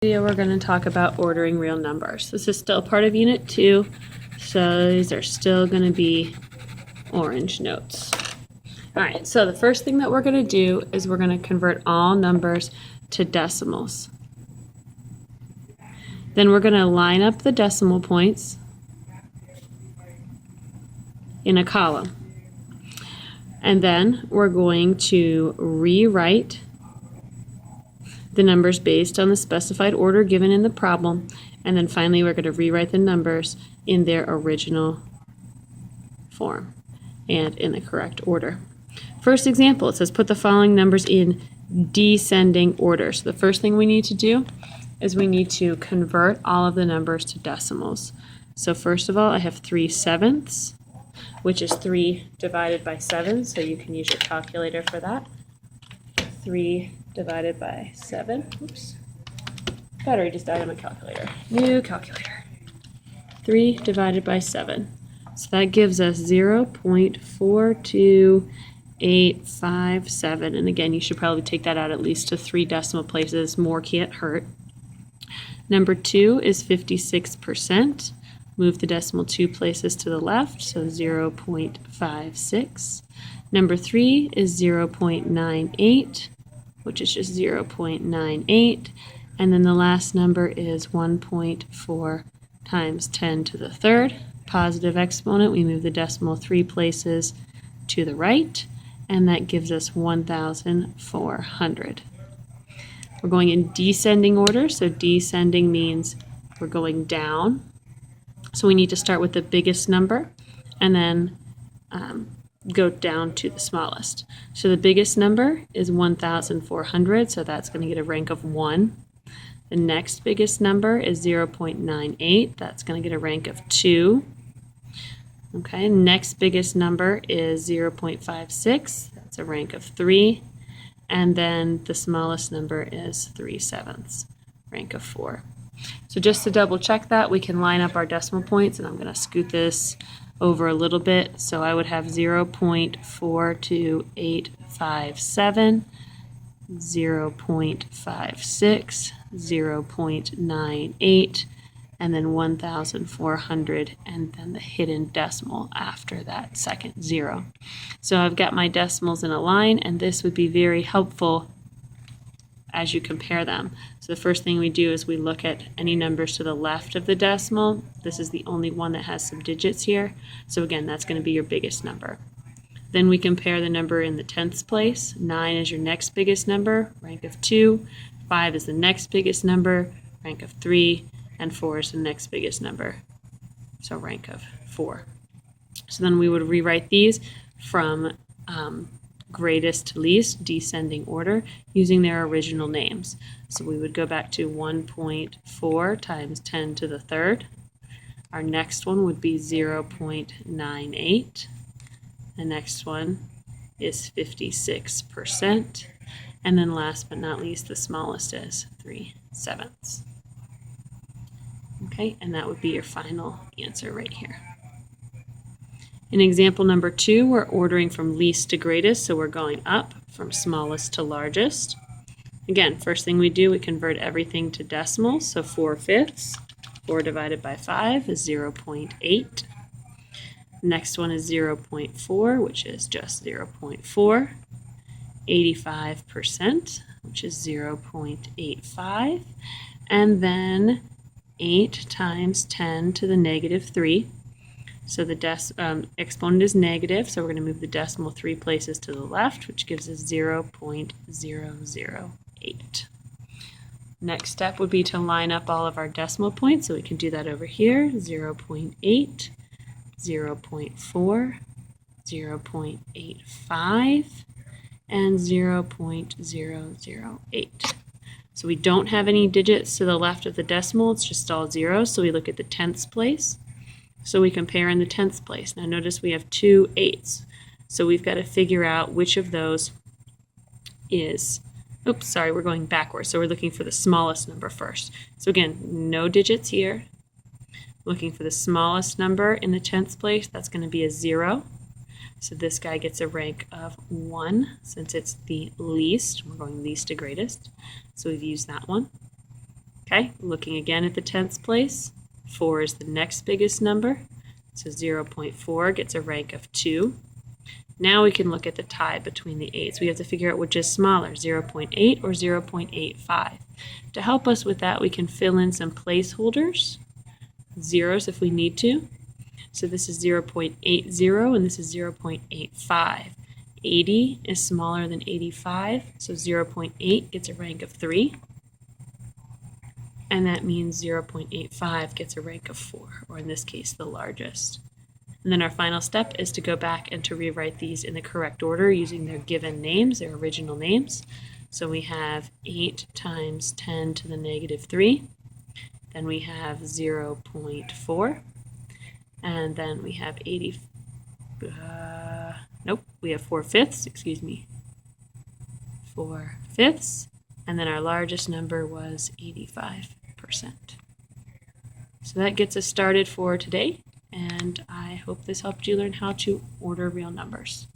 Video we're going to talk about ordering real numbers. This is still part of Unit 2, so these are still going to be orange notes. Alright, so the first thing that we're going to do is we're going to convert all numbers to decimals. Then we're going to line up the decimal points in a column. And then we're going to rewrite the numbers based on the specified order given in the problem, and then finally we're going to rewrite the numbers in their original form and in the correct order. First example, it says put the following numbers in descending order. So the first thing we need to do is we need to convert all of the numbers to decimals. So first of all, I have 3/7, which is 3 divided by 7, so you can use your calculator for that. 3 divided by 7. Oops. Battery just died on my calculator. New calculator. 3 divided by 7. So that gives us 0.42857. And again, you should probably take that out at least to 3 decimal places. More can't hurt. Number 2 is 56%. Move the decimal 2 places to the left, so 0.56. Number 3 is 0.98, which is just 0.98. And then the last number is 1.4 times 10 to the third. Positive exponent, we move the decimal 3 places to the right, and that gives us 1,400. We're going in descending order, so descending means we're going down. So we need to start with the biggest number and then go down to the smallest. So the biggest number is 1,400, so that's going to get a rank of 1. The next biggest number is 0.98, that's going to get a rank of 2. Okay, next biggest number is 0.56, that's a rank of 3. And then the smallest number is 3/7, rank of 4. So just to double check that, we can line up our decimal points, and I'm going to scoot this over a little bit. So I would have 0.42857, 0.56, 0.98, and then 1,400, and then the hidden decimal after that second 0. So I've got my decimals in a line, and this would be very helpful as you compare them. So the first thing we do is we look at any numbers to the left of the decimal. This is the only one that has some digits here. So again, that's going to be your biggest number. Then we compare the number in the tenths place. 9 is your next biggest number, rank of 2. 5 is the next biggest number, rank of 3. And 4 is the next biggest number, so rank of 4. So then we would rewrite these from greatest to least, descending order, using their original names. So we would go back to 1.4 times 10 to the third. Our next one would be 0.98. The next one is 56%. And then last but not least, the smallest is 3/7. Okay, and that would be your final answer right here. In example number 2, we're ordering from least to greatest, so we're going up from smallest to largest. Again, first thing we do, we convert everything to decimals, so 4/5. 4 divided by 5 is 0.8. Next one is 0.4, which is just 0.4. 85%, which is 0.85. And then 8 times 10 to the negative 3. So the exponent is negative, so we're going to move the decimal 3 places to the left, which gives us 0.008. Next step would be to line up all of our decimal points, so we can do that over here. 0.8, 0.4, 0.85, and 0.008. So we don't have any digits to the left of the decimal, it's just all zeros, so we look at the tenths place. So we compare in the tenths place. Now notice we have 2 8s, so we've got to figure out which of those is, oops, sorry, we're going backwards, so we're looking for the smallest number first. So again, no digits here. Looking for the smallest number in the tenths place, that's going to be a 0. So this guy gets a rank of 1 since it's the least. We're going least to greatest. So we've used that one. Okay, looking again at the tens place, 4 is the next biggest number, so 0.4 gets a rank of 2. Now we can look at the tie between the 8s. We have to figure out which is smaller, 0.8 or 0.85. To help us with that, we can fill in some placeholders, zeros if we need to. So this is 0.80 and this is 0.85. 80 is smaller than 85, so 0.8 gets a rank of 3. And that means 0.85 gets a rank of 4, or in this case, the largest. And then our final step is to go back and to rewrite these in the correct order using their given names, their original names. So we have 8 times 10 to the negative 3. Then we have 0.4. And then we have 4 fifths, 4 fifths. And then our largest number was 85%. So that gets us started for today. And I hope this helped you learn how to order real numbers.